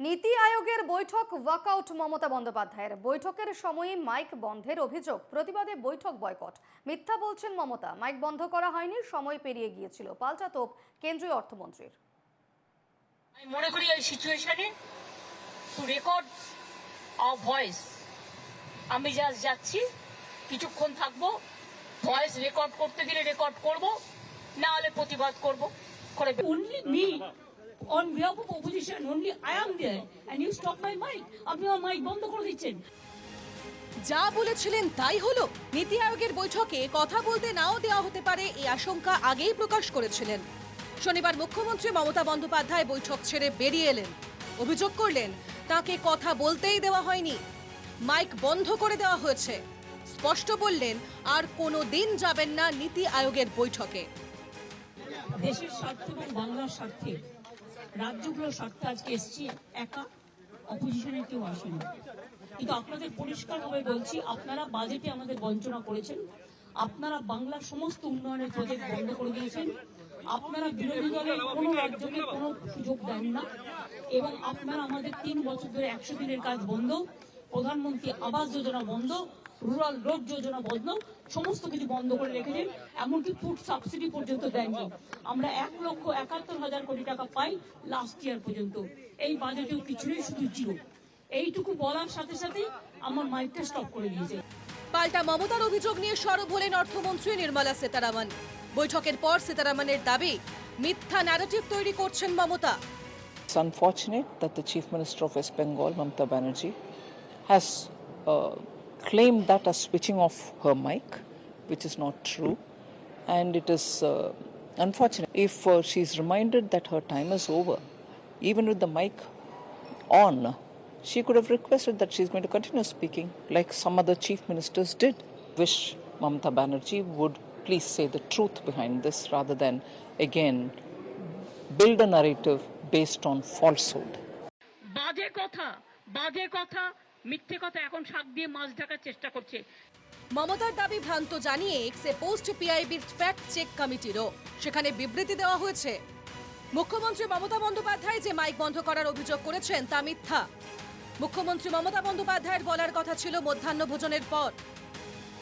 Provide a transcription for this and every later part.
নীতি আয়োগের বৈঠক ওয়াকআউট মমতা বন্দ্যোপাধ্যায়ের। বৈঠকের সময়ে মাইক বন্ধের অভিযোগ, প্রতিবাদে বৈঠক বয়কট। মিথ্যা বলছেন মমতা, মাইক বন্ধ করা হয়নি, সময় পেরিয়ে গিয়েছিল। পাল্টা তোপ কেন্দ্রীয় অর্থমন্ত্রীর। আমি মনে করি এই সিচুয়েশনে টু রেকর্ড আওয়ার ভয়েস, আমি জাস্ট যাচ্ছি, কিছুক্ষণ থাকবো, ভয়েস রেকর্ড করতে দিলে রেকর্ড করব, না হলে প্রতিবাদ করব করে। Only me, on behalf of opposition, only I am there, and you stop my mic. আপনি আমার মাইক বন্ধ করে দিচ্ছেন। যা বলেছিলেন তাই হলো। নীতি আয়োগের বৈঠকে কথা বলতে নাও দেওয়া হতে পারে এই আশঙ্কা আগেই প্রকাশ করেছিলেন। শনিবার মুখ্যমন্ত্রী মমতা বন্দ্যোপাধ্যায় বৈঠক ছেড়ে বেরিয়ে এলেন। অভিযোগ করলেন তাকে কথা বলতেই দেওয়া হয়নি, মাইক বন্ধ করে দেওয়া হয়েছে। স্পষ্ট বললেন আর কোনো দিন যাবেন না নীতি আয়োগের বৈঠকে। দেশের স্বার্থ এবং বাংলার স্বার্থে, রাজ্যগুলোর স্বার্থে আজকে এসছি, একা অপোজিশনের কেউ আসেনি। কিন্তু আপনাদের পরিষ্কারভাবে বলছি, আপনারা বাজেটে আমাদের বঞ্চনা করেছেন, আপনারা বাংলার সমস্ত উন্নয়নের প্রজেক্ট বন্ধ করে দিয়েছেন, আপনারা বিরোধী দলের কোনো রাজ্যকে কোনো সুযোগ দেন না, এবং আপনারা আমাদের 3 বছর ধরে 100 দিনের কাজ বন্ধ, প্রধানমন্ত্রী আবাস যোজনা বন্ধ, রুরাল রোড যোজনা বন্ধ, সমস্ত কিছু বন্ধ করে রেখেছেন। এমনকি ফুড সাবসিডি পর্যন্ত দেননি। আমরা 1,71,000 কোটি টাকা পাই লাস্ট ইয়ার পর্যন্ত। এই বাজেটেও কিছু নেই, শুধু জিরো। এইটুকু বলার সাথে সাথে আমার মাইকটা স্টপ করে দিয়েছে। পাল্টা মমতার অভিযোগ নিয়ে সরব হলেন অর্থমন্ত্রী নির্মলা সীতারামন। বৈঠকের পর সীতারামনের দাবি, মিথ্যা ন্যারেটিভ তৈরি করছেন Mamata. It's unfortunate that the Chief Minister of West Bengal, Mamata Banerjee, has claimed that as switching off her mic, which is not true. And it is unfortunate. If she's reminded that her time is over, even with the mic on, she could have requested that she's going to continue speaking like some other chief ministers did. Wish Mamata Banerjee would please say the truth behind this rather than again build a narrative based on falsehood. বাজে কথা মিথ্যে কথা এখন শাক দিয়ে মাছ ঢাকার চেষ্টা করছে। মমতার দাবি ভ্রান্ত জানিয়ে এক্সে পোস্ট পিআইবির ফ্যাক্ট চেক কমিটিরও, সেখানে বিবৃতি দেওয়া হয়েছে। মুখ্যমন্ত্রী মমতা বন্দ্যোপাধ্যায় যে মাইক বন্ধ করার অভিযোগ করেছেন তা মিথ্যা। মুখ্যমন্ত্রী মমতা বন্দ্যোপাধ্যায়ের বলার কথা ছিল মধ্যাহ্ন ভোজনের পর।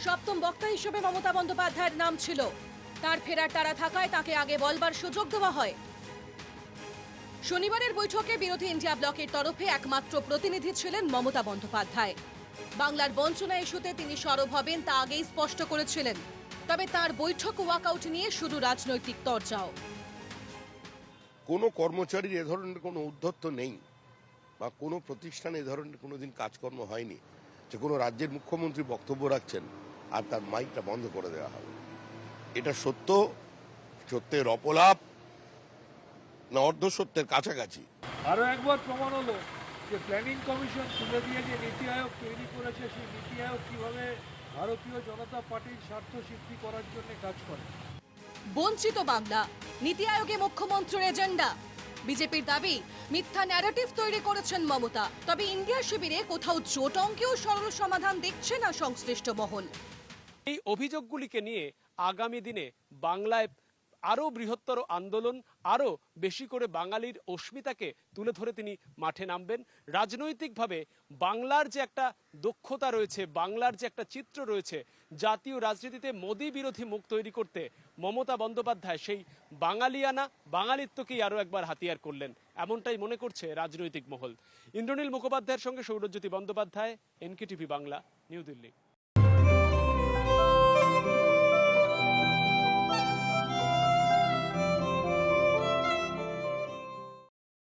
সপ্তম বক্তা হিসেবে মমতা বন্দ্যোপাধ্যায়ের নাম ছিল। তার ফেরার তাড়া থাকায় তাকে আগে বলবার সুযোগ দেওয়া হয়। শনিবারের বৈঠকে বিরোধী ইন্ডিয়া ব্লকের তরফে একমাত্র প্রতিনিধি ছিলেন মমতা বন্দ্যোপাধ্যায়। বাংলার বঞ্চনা ইস্যুতে তিনি সরব হবেন তা আগেই স্পষ্ট করেছিলেন। তবে তার বৈঠক ওয়াকআউট নিয়ে শুরু রাজনৈতিক তরজাও। কোনো কর্মচারীর এ ধরনের কোনো উদ্ধত্ত নেই বা কোনো প্রতিষ্ঠানে এ ধরনের কোনোদিন কাজকর্ম হয়নি যে কোনো রাজ্যের মুখ্যমন্ত্রী বক্তব্য রাখছেন আর তার মাইকটা বন্ধ করে দেওয়া হবে। এটা সত্যের অপলাপ না অর্ধসত্যের কাছাকাছি। আরো একবার প্রমাণ হলো যে প্ল্যানিং কমিশন তুলে দিয়ে যে নীতি আয়োগ তৈরি করেছে, সেই নীতি আয়োগ কিভাবে ভারতীয় জনতা পার্টির স্বার্থ সিদ্ধি করার জন্য কাজ করে। বঞ্চিত বাংলা, নীতি আয়োগে মুখ্যমন্ত্রীর এজেন্ডা। বিজেপির দাবি, মিথ্যা ন্যারেটিভ তৈরি করেছেন মমতা। তবে ইন্ডিয়া শিবিরে কোথাও জোট অঙ্কেও সরল সমাধান দেখছে না সংশ্লিষ্ট মহল। এই অভিযোগগুলিকে নিয়ে আগামী দিনে বাংলায় আরো বৃহত্তর আন্দোলন, আরো বেশি করে বাঙালির অস্মিতাকে তুলে ধরে তিনি মাঠে নামবেন। রাজনৈতিকভাবে বাংলার যে একটা দক্ষতা রয়েছে, বাংলার যে একটা চিত্র রয়েছে, জাতীয় রাজনীতিতে মোদী বিরোধী মুখ তৈরি করতে মমতা বন্দ্যোপাধ্যায় সেই বাঙালিয়ানা, বাঙালিত্বকেই আরো একবার হাতিয়ার করলেন, এমনটাই মনে করছে রাজনৈতিক মহল। ইন্দ্রনীল মুখোপাধ্যায়ের সঙ্গে সৌরজ্যোতি বন্দ্যোপাধ্যায়, এনকেটিভি বাংলা, নিউ দিল্লি।